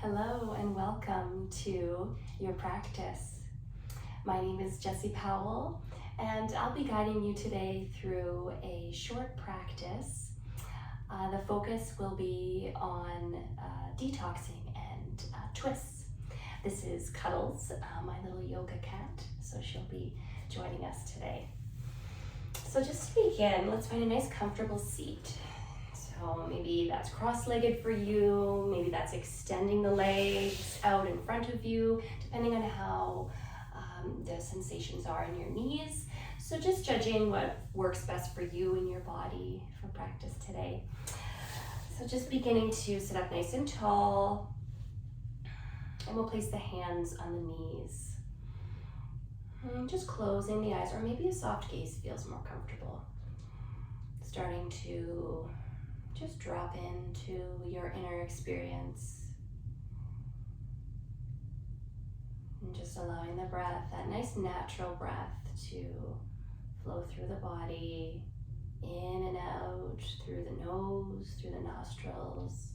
Hello and welcome to your practice. My name is Jessie Powell and I'll be guiding you today through a short practice. The focus will be on detoxing and twists. This is Cuddles, my little yoga cat, so she'll be joining us today. So just to begin, let's find a nice comfortable seat. So maybe that's cross-legged for you, maybe that's extending the legs out in front of you, depending on how the sensations are in your knees. So just judging what works best for you and your body for practice today. So just beginning to sit up nice and tall, and we'll place the hands on the knees. Just closing the eyes, or maybe a soft gaze feels more comfortable. Starting to just drop into your inner experience. And just allowing the breath, that nice natural breath, to flow through the body, in and out, through the nose, through the nostrils.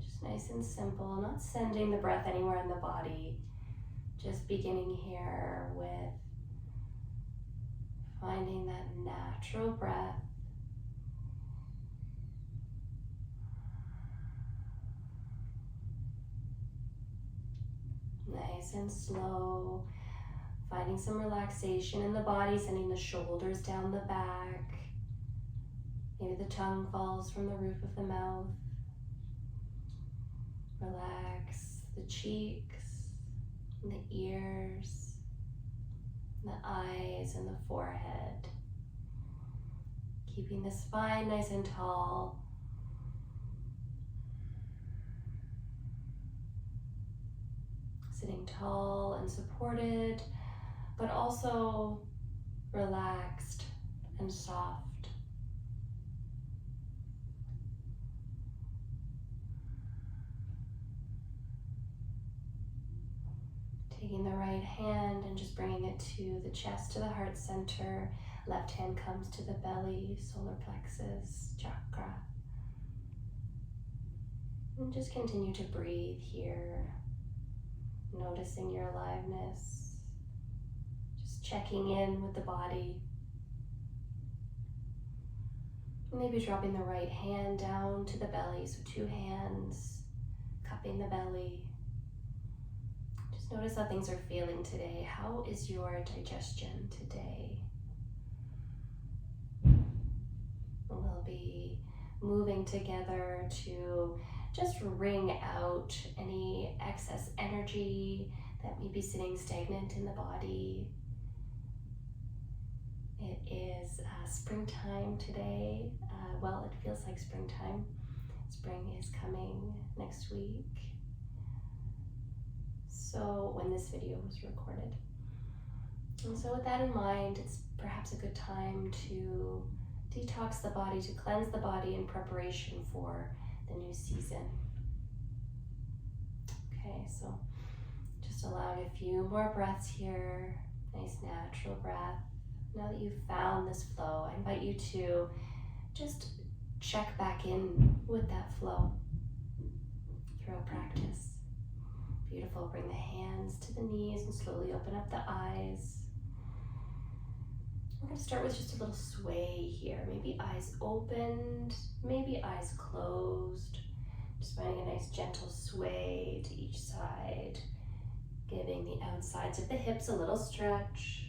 Just nice and simple, not sending the breath anywhere in the body. Just beginning here with finding that natural breath. Nice and slow. Finding some relaxation in the body, sending the shoulders down the back. Maybe the tongue falls from the roof of the mouth. Relax the cheeks, the ears, the eyes, and the forehead. Keeping the spine nice and tall. Sitting tall and supported, but also relaxed and soft. Taking the right hand and just bringing it to the chest, to the heart center. Left hand comes to the belly, solar plexus, chakra. And just continue to breathe here, noticing your aliveness. Just checking in with the body. Maybe dropping the right hand down to the belly, so two hands cupping the belly. Notice how things are feeling today. How is your digestion today? We'll be moving together to just wring out any excess energy that may be sitting stagnant in the body. It is springtime today. Well, it feels like springtime. Spring is coming next week. So when this video was recorded. And so with that in mind, it's perhaps a good time to detox the body, to cleanse the body in preparation for the new season. Okay, so just allowing a few more breaths here. Nice natural breath. Now that you've found this flow, I invite you to just check back in with that flow throughout practice. Beautiful. Bring the hands to the knees and slowly open up the eyes. We're going to start with just a little sway here. Maybe eyes opened, maybe eyes closed. Just finding a nice gentle sway to each side, giving the outsides of the hips a little stretch.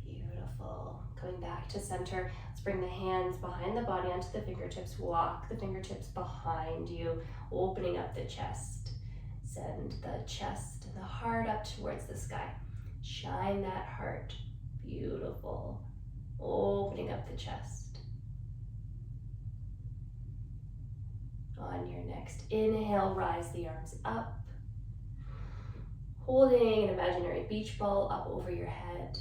Beautiful. Coming back to center. Let's bring the hands behind the body onto the fingertips. Walk the fingertips behind you, opening up the chest. Send the chest and the heart up towards the sky. Shine that heart. Beautiful. Opening up the chest. On your next inhale, rise the arms up. Holding an imaginary beach ball up over your head.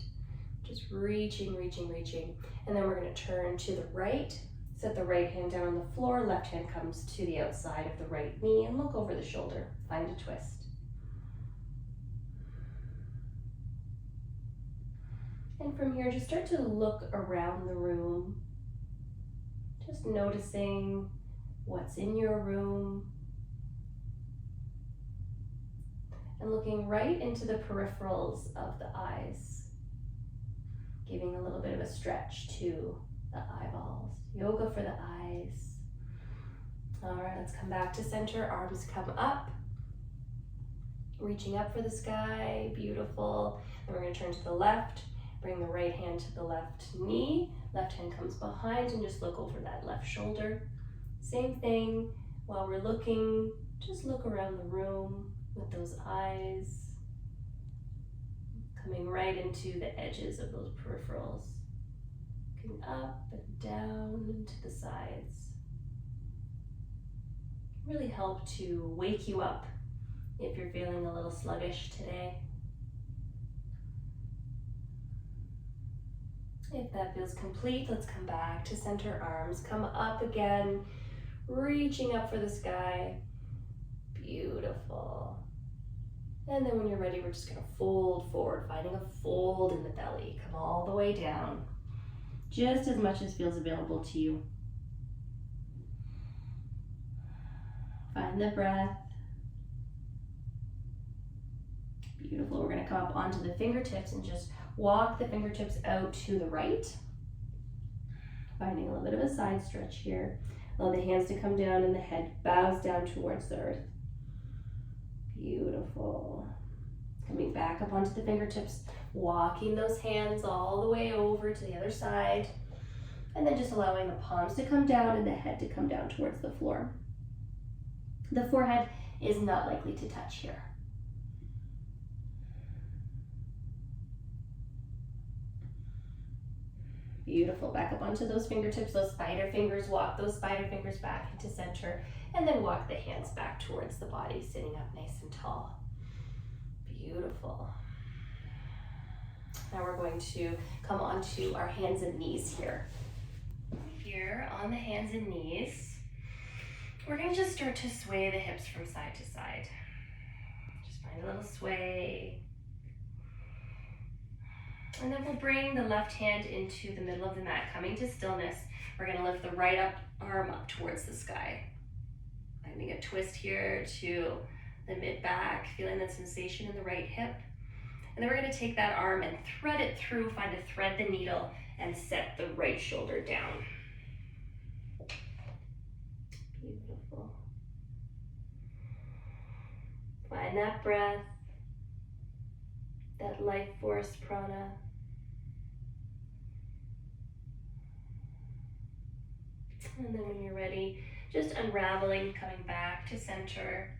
Just reaching, reaching, reaching. And then we're going to turn to the right. Set the right hand down on the floor. Left hand comes to the outside of the right knee and look over the shoulder. Find a twist. And from here, just start to look around the room, just noticing what's in your room, and looking right into the peripherals of the eyes, giving a little bit of a stretch to the eyeballs. Yoga for the eyes. All right, let's come back to center. Arms come up, reaching up for the sky. Beautiful. Then we're going to turn to the left. Bring the right hand to the left knee. Left hand comes behind and just look over that left shoulder. Same thing. While we're looking, just look around the room with those eyes coming right into the edges of those peripherals. Looking up and down and to the sides. Really help to wake you up if you're feeling a little sluggish today. If that feels complete, let's come back to center. Arms come up again, reaching up for the sky. Beautiful. And then when you're ready, we're just gonna fold forward, finding a fold in the belly. Come all the way down, just as much as feels available to you. Find the breath. Beautiful. We're gonna come up onto the fingertips and just walk the fingertips out to the right. Finding a little bit of a side stretch here. Allow the hands to come down and the head bows down towards the earth. Beautiful. Coming back up onto the fingertips, walking those hands all the way over to the other side. And then just allowing the palms to come down and the head to come down towards the floor. The forehead is not likely to touch here. Beautiful. Back up onto those fingertips, those spider fingers. Walk those spider fingers back into center, and then walk the hands back towards the body, sitting up nice and tall. Beautiful. Now we're going to come onto our hands and knees here. Here on the hands and knees, we're going to just start to sway the hips from side to side. Just find a little sway. And then we'll bring the left hand into the middle of the mat, coming to stillness. We're going to lift the right arm up towards the sky. Finding a twist here to the mid-back, feeling that sensation in the right hip. And then we're going to take that arm and thread it through, find a thread the needle, and set the right shoulder down. Beautiful. Find that breath, that life force prana. And then when you're ready, just unraveling, coming back to center.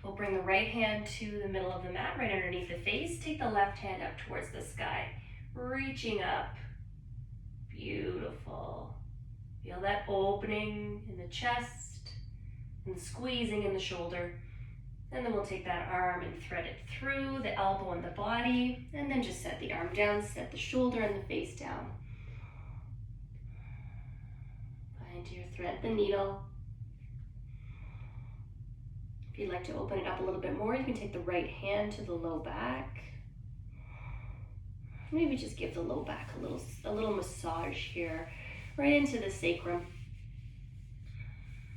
We'll bring the right hand to the middle of the mat, right underneath the face. Take the left hand up towards the sky, reaching up. Beautiful. Feel that opening in the chest and squeezing in the shoulder. And then we'll take that arm and thread it through the elbow and the body, and then just set the arm down, set the shoulder and the face down. Find your thread the needle. If you'd like to open it up a little bit more, you can take the right hand to the low back. Maybe just give the low back a little massage here, right into the sacrum.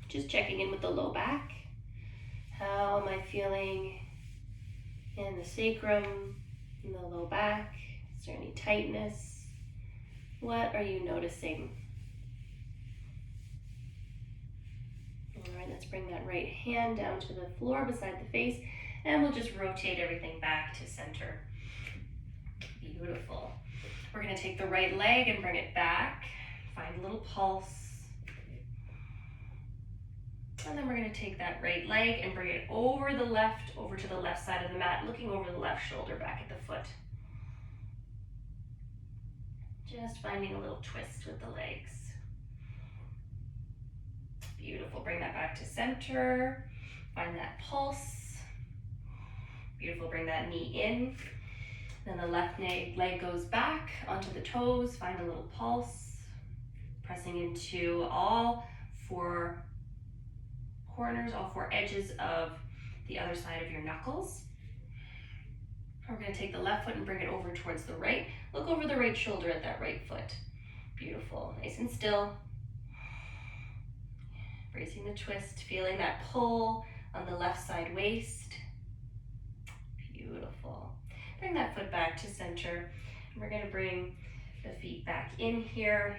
Just checking in with the low back. How am I feeling in the sacrum, in the low back? Is there any tightness? What are you noticing? All right, let's bring that right hand down to the floor beside the face, and we'll just rotate everything back to center. Beautiful. We're going to take the right leg and bring it back. Find a little pulse. And then we're going to take that right leg and bring it over to the left side of the mat, looking over the left shoulder back at the foot. Just finding a little twist with the legs. Beautiful. Bring that back to center. Find that pulse. Beautiful. Bring that knee in. Then the left leg goes back onto the toes. Find a little pulse. Pressing into all four corners, all four edges of the other side of your knuckles. We're going to take the left foot and bring it over towards the right. Look over the right shoulder at that right foot. Beautiful. Nice and still. Bracing the twist, feeling that pull on the left side waist. Beautiful. Bring that foot back to center. And we're going to bring the feet back in here.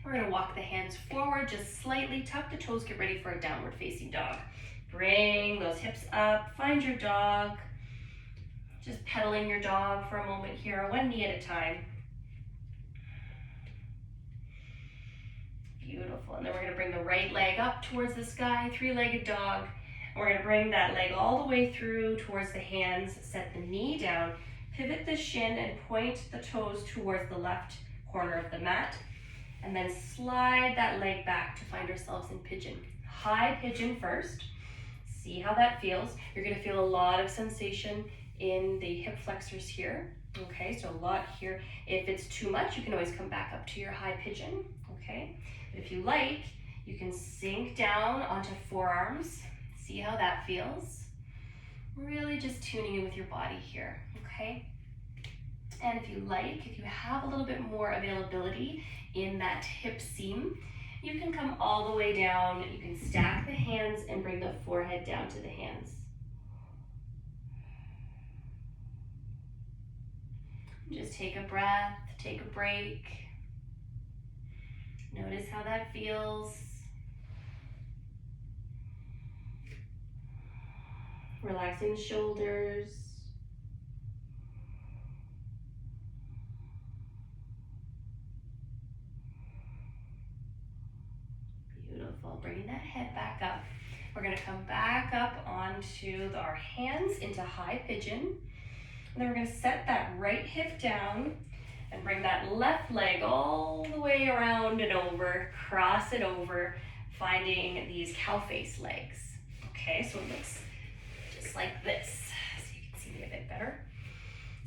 We're going to walk the hands forward just slightly. Tuck the toes, get ready for a downward facing dog. Bring those hips up, find your dog. Just pedaling your dog for a moment here, one knee at a time. Beautiful. And then we're going to bring the right leg up towards the sky, three-legged dog. And we're going to bring that leg all the way through towards the hands, set the knee down, pivot the shin and point the toes towards the left corner of the mat. And then slide that leg back to find ourselves in pigeon. High pigeon first. See how that feels. You're going to feel a lot of sensation in the hip flexors here. Okay, so a lot here. If it's too much, you can always come back up to your high pigeon. Okay, but if you like, you can sink down onto forearms. See how that feels. Really just tuning in with your body here. Okay, and if you like, if you have a little bit more availability in that hip seam, you can come all the way down. You can stack the hands and bring the forehead down to the hands. Just take a breath, take a break. Notice how that feels. Relaxing the shoulders. Beautiful. Bringing that head back up. We're going to come back up onto our hands into high pigeon. And then we're going to set that right hip down and bring that left leg all the way around and over, cross it over, finding these cow face legs. Okay, so it looks just like this, so you can see me a bit better.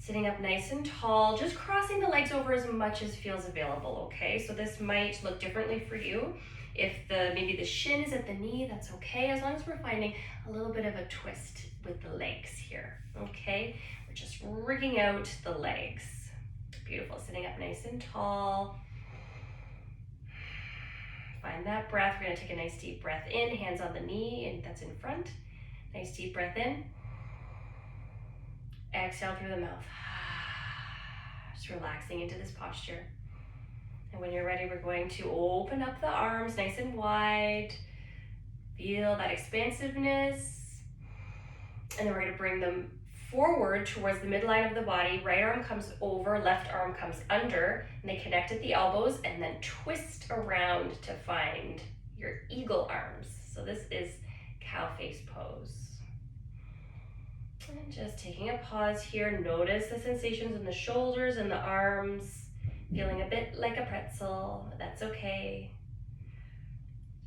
Sitting up nice and tall, just crossing the legs over as much as feels available, okay? So this might look differently for you. If maybe the shin is at the knee, that's okay, as long as we're finding a little bit of a twist with the legs here, okay? We're just rigging out the legs. Beautiful, sitting up nice and tall. Find that breath. We're gonna take a nice deep breath in, hands on the knee, and that's in front. Nice deep breath in. Exhale through the mouth. Just relaxing into this posture. And when you're ready, we're going to open up the arms nice and wide. Feel that expansiveness. And then we're gonna bring them forward towards the midline of the body. Right arm comes over, left arm comes under, and they connect at the elbows, and then twist around to find your eagle arms. So this is cow face pose. And just taking a pause here, notice the sensations in the shoulders and the arms, feeling a bit like a pretzel. That's okay.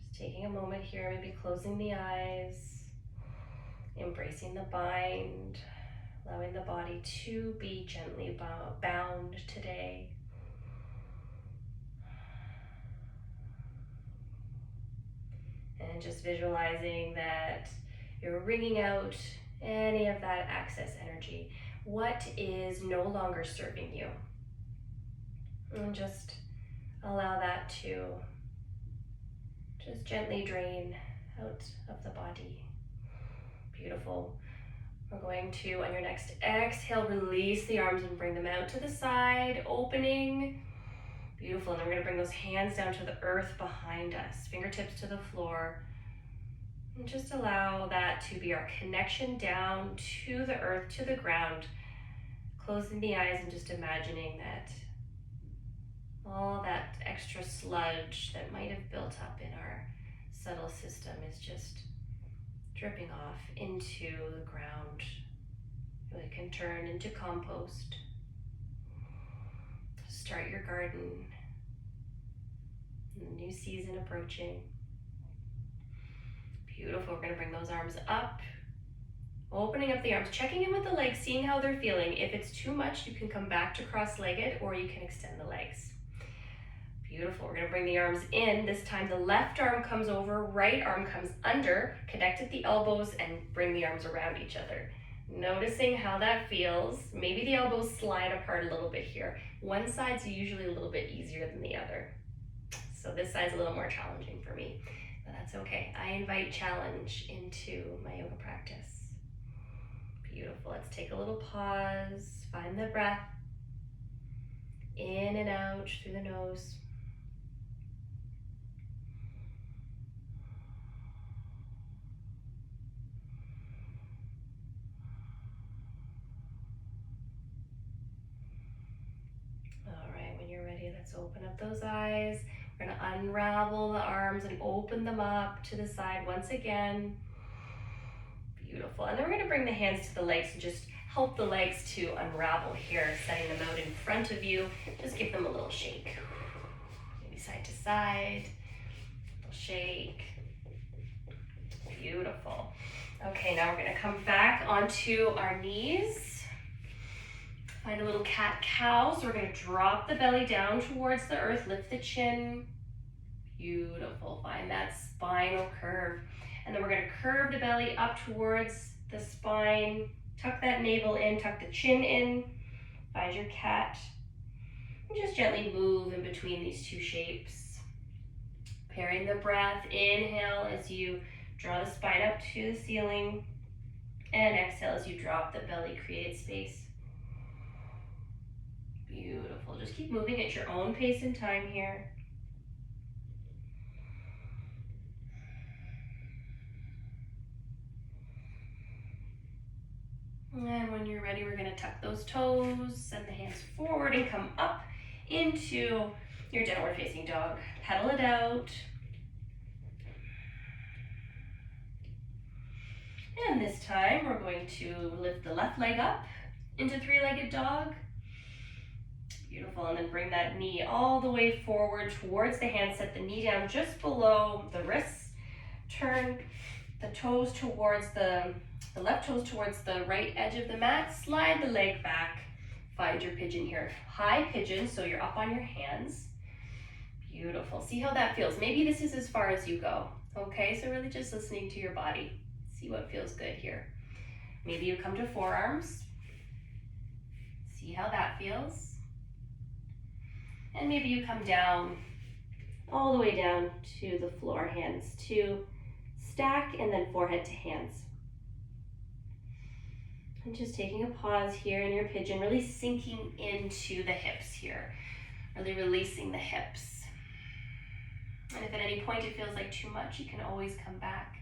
Just taking a moment here, maybe closing the eyes, embracing the bind, allowing the body to be gently bound today. And just visualizing that you're wringing out any of that excess energy. What is no longer serving you? And just allow that to just gently drain out of the body. Beautiful. We're going to, on your next exhale, release the arms and bring them out to the side, opening. Beautiful. And then we're going to bring those hands down to the earth behind us, fingertips to the floor. And just allow that to be our connection down to the earth, to the ground. Closing the eyes and just imagining that all that extra sludge that might have built up in our subtle system is just dripping off into the ground. It can turn into compost. Start your garden. New season approaching. Beautiful. We're going to bring those arms up. Opening up the arms, checking in with the legs, seeing how they're feeling. If it's too much, you can come back to cross-legged or you can extend the legs. Beautiful. We're going to bring the arms in. This time the left arm comes over, right arm comes under, connect at the elbows and bring the arms around each other. Noticing how that feels. Maybe the elbows slide apart a little bit here. One side's usually a little bit easier than the other. So this side's a little more challenging for me, but that's okay. I invite challenge into my yoga practice. Beautiful. Let's take a little pause. Find the breath. In and out through the nose. All right, when you're ready, let's open up those eyes. We're gonna unravel the arms and open them up to the side once again. Beautiful. And then we're gonna bring the hands to the legs and just help the legs to unravel here, setting them out in front of you. Just give them a little shake. Maybe side to side, a little shake. Beautiful. Okay, now we're gonna come back onto our knees. Find a little cat-cow. So we're gonna drop the belly down towards the earth, lift the chin. Beautiful, find that spinal curve. And then we're gonna curve the belly up towards the spine. Tuck that navel in, tuck the chin in. Find your cat. And just gently move in between these two shapes. Pairing the breath, inhale as you draw the spine up to the ceiling. And exhale as you drop the belly, create space. Beautiful, just keep moving at your own pace and time here. And when you're ready, we're gonna tuck those toes, send the hands forward and come up into your downward facing dog. Pedal it out. And this time we're going to lift the left leg up into three-legged dog. Beautiful, and then bring that knee all the way forward towards the hand. Set the knee down just below the wrists. Turn the toes towards the left toes towards the right edge of the mat. Slide the leg back. Find your pigeon here. High pigeon, so you're up on your hands. Beautiful. See how that feels. Maybe this is as far as you go. Okay, so really just listening to your body. See what feels good here. Maybe you come to forearms. See how that feels. And maybe you come down, all the way down to the floor, hands to stack, and then forehead to hands. And just taking a pause here in your pigeon, really sinking into the hips here, really releasing the hips. And if at any point it feels like too much, you can always come back.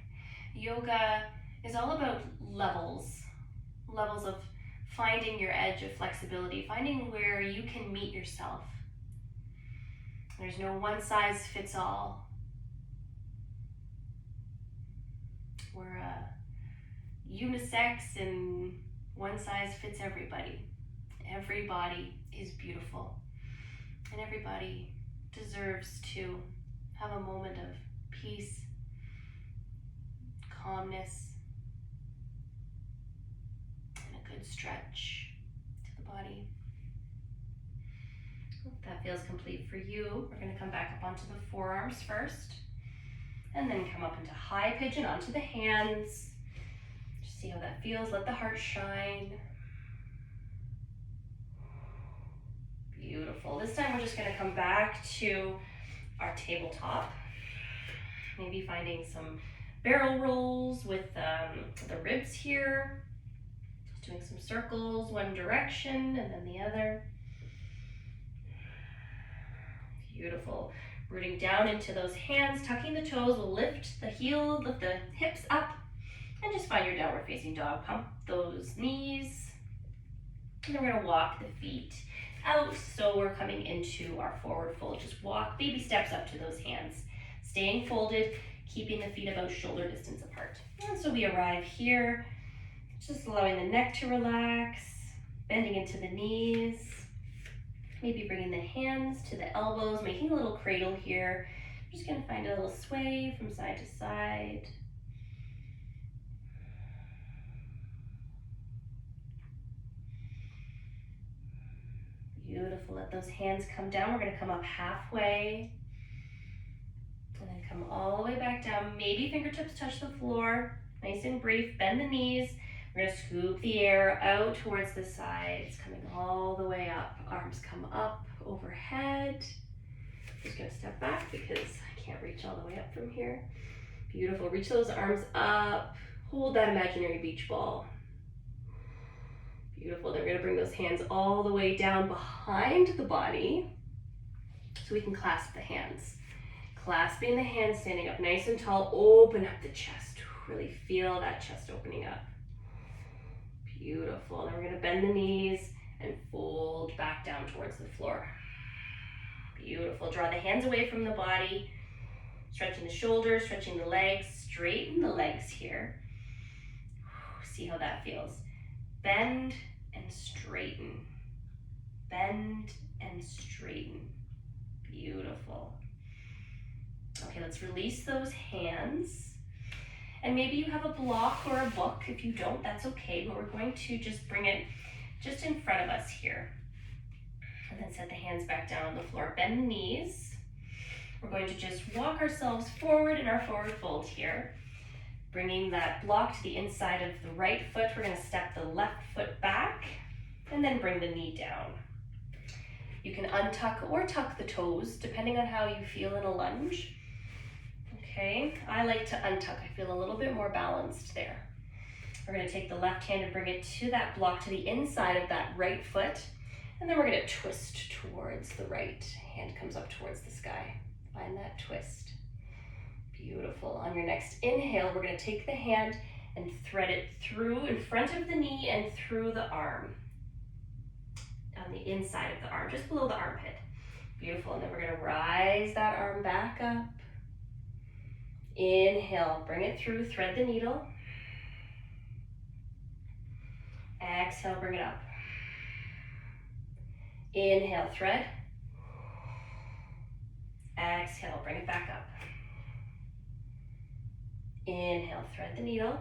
Yoga is all about levels of finding your edge of flexibility, finding where you can meet yourself. There's no one size fits all. We're unisex and one size fits everybody. Everybody is beautiful and everybody deserves to have a moment of peace, calmness, and a good stretch to the body. If that feels complete for you, we're going to come back up onto the forearms first, and then come up into high pigeon onto the hands. Just see how that feels. Let the heart shine. Beautiful. This time we're just going to come back to our tabletop. Maybe finding some barrel rolls with the ribs here. Just doing some circles, one direction and then the other. Beautiful. Rooting down into those hands, tucking the toes. We'll lift the heel, lift the hips up, and just find your downward facing dog. Pump those knees. And then we're gonna walk the feet out. So we're coming into our forward fold. Just walk baby steps up to those hands. Staying folded, keeping the feet about shoulder distance apart. And so we arrive here, just allowing the neck to relax, bending into the knees. Maybe bringing the hands to the elbows, making a little cradle here. I'm just gonna find a little sway from side to side. Beautiful, let those hands come down. We're gonna come up halfway and then come all the way back down. Maybe fingertips touch the floor, nice and brief. Bend the knees, We're gonna scoop the air out towards the sides, coming all the way up. Arms come up overhead. Just gonna step back because I can't reach all the way up from here. Beautiful, reach those arms up. Hold that imaginary beach ball. Beautiful, then we're gonna bring those hands all the way down behind the body so we can clasp the hands. Clasping the hands, standing up nice and tall, open up the chest. Really feel that chest opening up. Beautiful, then we're gonna bend the knees and fold back down towards the floor. Beautiful, draw the hands away from the body, stretching the shoulders, stretching the legs, straighten the legs here. See how that feels. Bend and straighten. Bend and straighten. Beautiful. Okay, let's release those hands. And maybe you have a block or a book. If you don't, that's okay, but we're going to just bring it just in front of us here. And then set the hands back down on the floor. Bend the knees. We're going to just walk ourselves forward in our forward fold here. Bringing that block to the inside of the right foot. We're going to step the left foot back and then bring the knee down. You can untuck or tuck the toes depending on how you feel in a lunge. Okay, I like to untuck. I feel a little bit more balanced there. We're going to take the left hand and bring it to that block to the inside of that right foot. And then we're going to twist towards the right. Hand comes up towards the sky. Find that twist. Beautiful. On your next inhale, we're going to take the hand and thread it through in front of the knee and through the arm. On the inside of the arm, just below the armpit. Beautiful. And then we're going to rise that arm back up. Inhale, bring it through, thread the needle. Exhale, bring it up. Inhale, thread. Exhale, bring it back up. Inhale, thread the needle.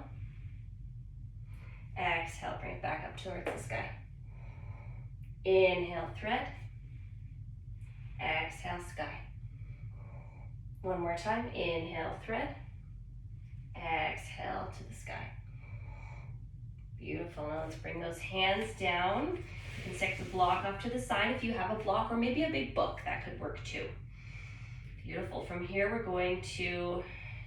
Exhale, bring it back up towards the sky. Inhale, thread. Exhale, sky. One more time. Inhale, thread. Exhale to the sky. Beautiful. Now let's bring those hands down. You can stick the block up to the side if you have a block, or maybe a big book. That could work too. Beautiful. From here, we're going to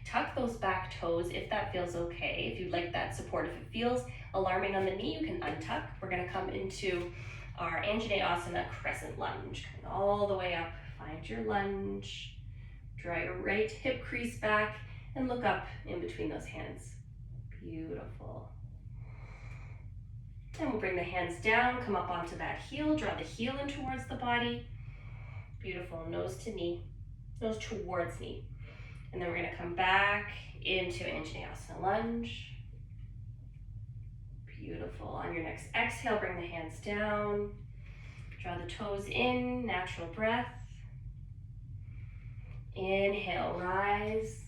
tuck those back toes if that feels okay. If you'd like that support, if it feels alarming on the knee, you can untuck. We're going to come into our Anjaneyasana crescent lunge. Coming all the way up. Find your lunge. Draw your right hip crease back and look up in between those hands. Beautiful. And we'll bring the hands down, come up onto that heel, draw the heel in towards the body. Beautiful, nose to knee, nose towards knee. And then we're gonna come back into Anjaneyasana lunge. Beautiful, on your next exhale, bring the hands down. Draw the toes in, natural breath. Inhale, rise.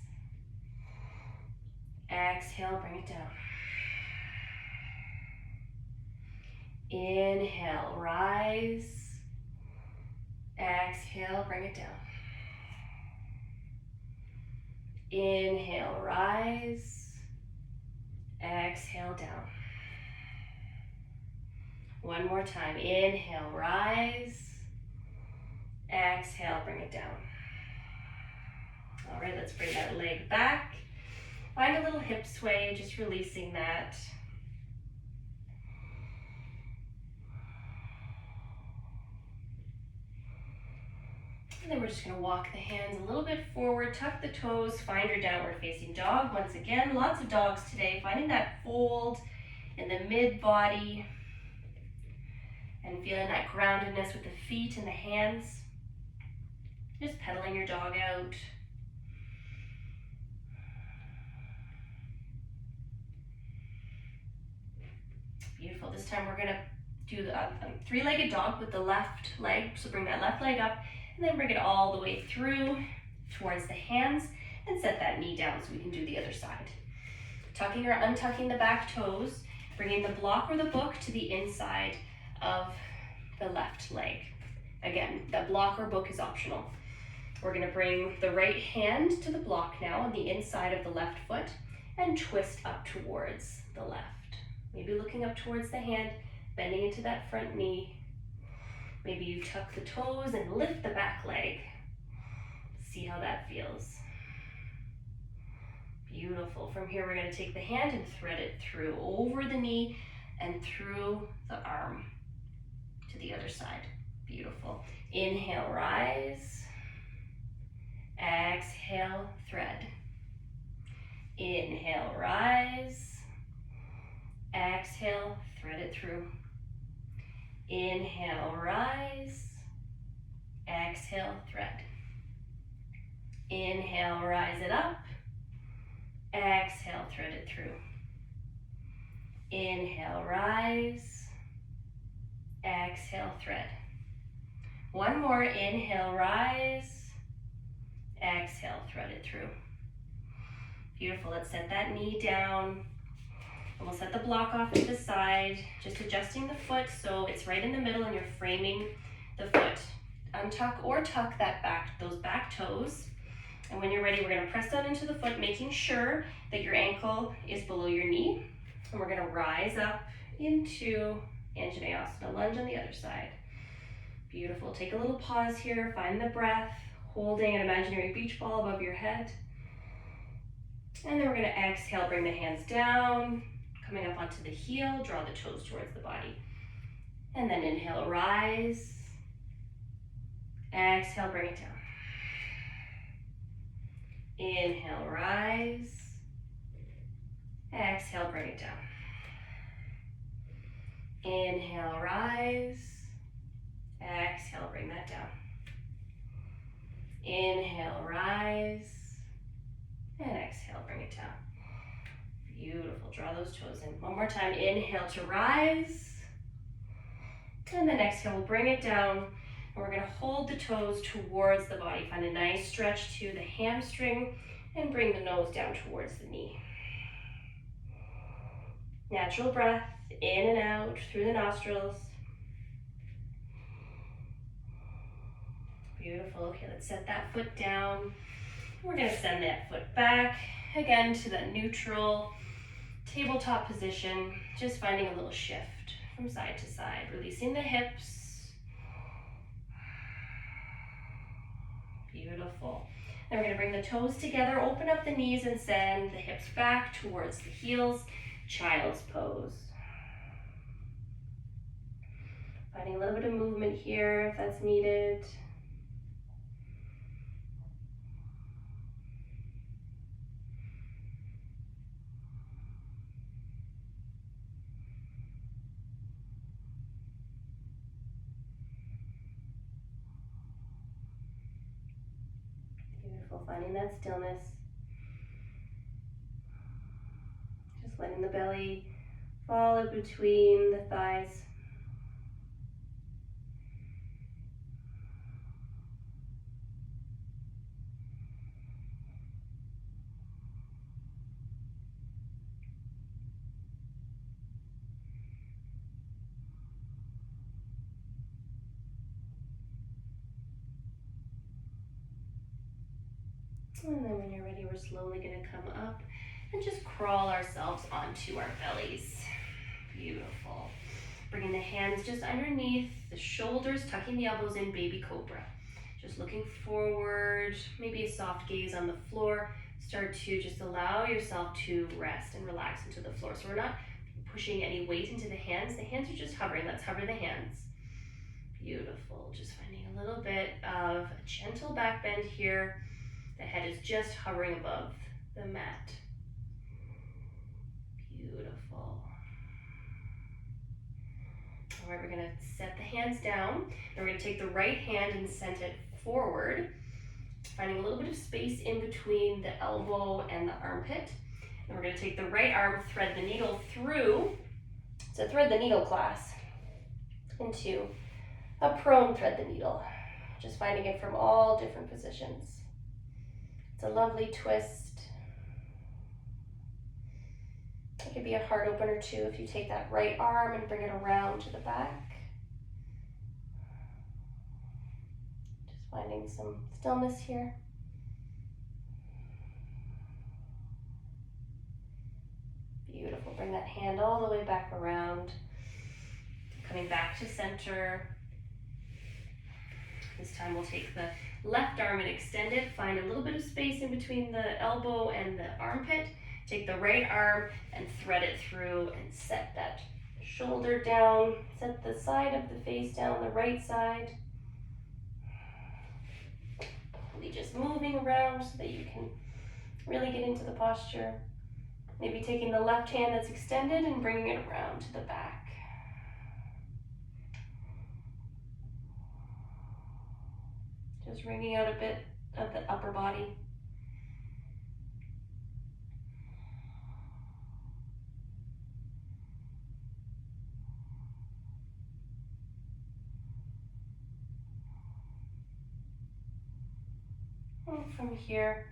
Exhale, bring it down. Inhale, rise. Exhale, bring it down. Inhale, rise. Exhale, down. One more time. Inhale, rise. Exhale, bring it down. All right, let's bring that leg back. Find a little hip sway, just releasing that. And then we're just gonna walk the hands a little bit forward, tuck the toes, find your downward facing dog. Once again, lots of dogs today, finding that fold in the mid body and feeling that groundedness with the feet and the hands. Just pedaling your dog out. Beautiful. This time we're gonna do the three-legged dog with the left leg. So bring that left leg up and then bring it all the way through towards the hands and set that knee down so we can do the other side. Tucking or untucking the back toes, bringing the block or the book to the inside of the left leg. Again, the block or book is optional. We're gonna bring the right hand to the block now on the inside of the left foot and twist up towards the left. Maybe looking up towards the hand, bending into that front knee. Maybe you tuck the toes and lift the back leg. See how that feels. Beautiful. From here, we're going to take the hand and thread it through over the knee and through the arm to the other side. Beautiful. Inhale, rise. Exhale, thread. Inhale, rise. Exhale, thread it through. Inhale, rise. Exhale, thread. Inhale, rise it up. Exhale, thread it through. Inhale, rise. Exhale, thread. One more. Inhale, rise. Exhale, thread it through. Beautiful. Let's set that knee down. And we'll set the block off to the side, just adjusting the foot so it's right in the middle and you're framing the foot. Untuck or tuck those back toes. And when you're ready, we're going to press down into the foot, making sure that your ankle is below your knee. And we're going to rise up into Anjaneyasana, lunge on the other side. Beautiful. Take a little pause here, find the breath, holding an imaginary beach ball above your head. And then we're going to exhale, bring the hands down, coming up onto the heel, draw the toes towards the body. And then inhale, rise. Exhale, bring it down. Inhale, rise. Exhale, bring it down. Inhale, rise. Exhale, bring that down. Inhale, rise. And exhale, bring it down. Beautiful. Draw those toes in. One more time. Inhale to rise. And then exhale, we'll bring it down. And we're going to hold the toes towards the body. Find a nice stretch to the hamstring and bring the nose down towards the knee. Natural breath in and out through the nostrils. Beautiful. Okay, let's set that foot down. We're going to send that foot back again to that neutral tabletop position, just finding a little shift from side to side, releasing the hips. Beautiful. Then we're going to bring the toes together, open up the knees and send the hips back towards the heels, child's pose. Finding a little bit of movement here if that's needed. Finding that stillness. Just letting the belly fall in between the thighs. And then when you're ready, we're slowly going to come up and just crawl ourselves onto our bellies. Beautiful. Bringing the hands just underneath the shoulders, tucking the elbows in, baby cobra. Just looking forward, maybe a soft gaze on the floor. Start to just allow yourself to rest and relax into the floor. So we're not pushing any weight into the hands. The hands are just hovering. Let's hover the hands. Beautiful. Just finding a little bit of a gentle back bend here. The head is just hovering above the mat. Beautiful. All right, we're going to set the hands down. And we're going to take the right hand and send it forward, finding a little bit of space in between the elbow and the armpit. And we're going to take the right arm, thread the needle through. So thread the needle class into a prone thread the needle. Just finding it from all different positions. It's a lovely twist. It could be a heart opener too if you take that right arm and bring it around to the back. Just finding some stillness here. Beautiful. Bring that hand hand all the way back around, coming back to center. This time we'll take the left arm and extend it. Find a little bit of space in between the elbow and the armpit. Take the right arm and thread it through and set that shoulder down. Set the side of the face down, the right side. Really just moving around so that you can really get into the posture. Maybe taking the left hand that's extended and bringing it around to the back. Just wringing out a bit of the upper body. And from here,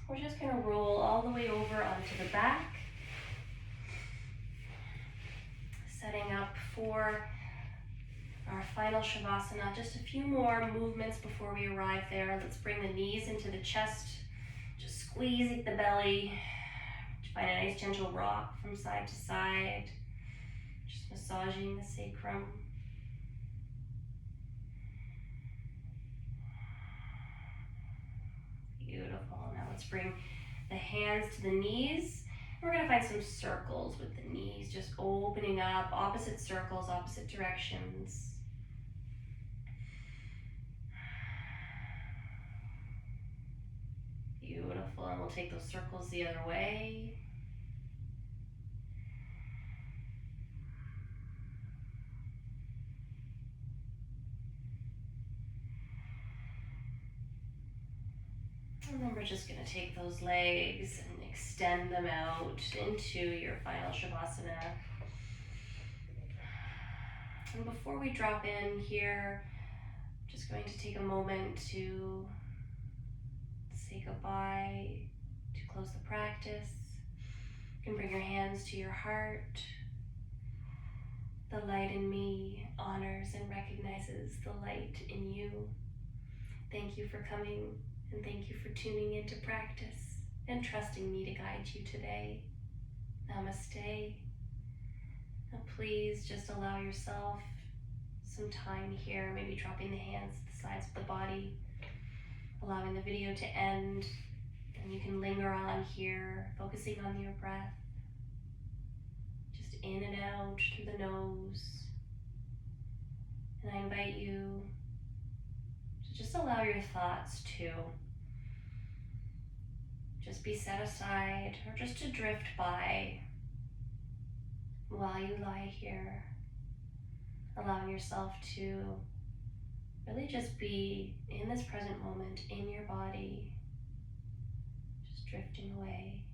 we're just going to roll all the way over onto the back, setting up for our final Shavasana. Just a few more movements before we arrive there. Let's bring the knees into the chest, just squeezing the belly. Find a nice gentle rock from side to side, just massaging the sacrum. Beautiful. Now let's bring the hands to the knees. We're going to find some circles with the knees, just opening up, opposite circles, opposite directions. Beautiful. And we'll take those circles the other way. And then we're just going to take those legs and extend them out into your final Shavasana. And before we drop in here, I'm just going to take a moment to say goodbye, to close the practice. You can bring your hands to your heart. The light in me honors and recognizes the light in you. Thank you for coming. And thank you for tuning into practice and trusting me to guide you today. Namaste. Now please just allow yourself some time here, maybe dropping the hands to the sides of the body, allowing the video to end, and you can linger on here, focusing on your breath. Just in and out through the nose. And I invite you to just allow your thoughts to just be set aside, or just to drift by while you lie here, allowing yourself to really just be in this present moment, in your body, just drifting away.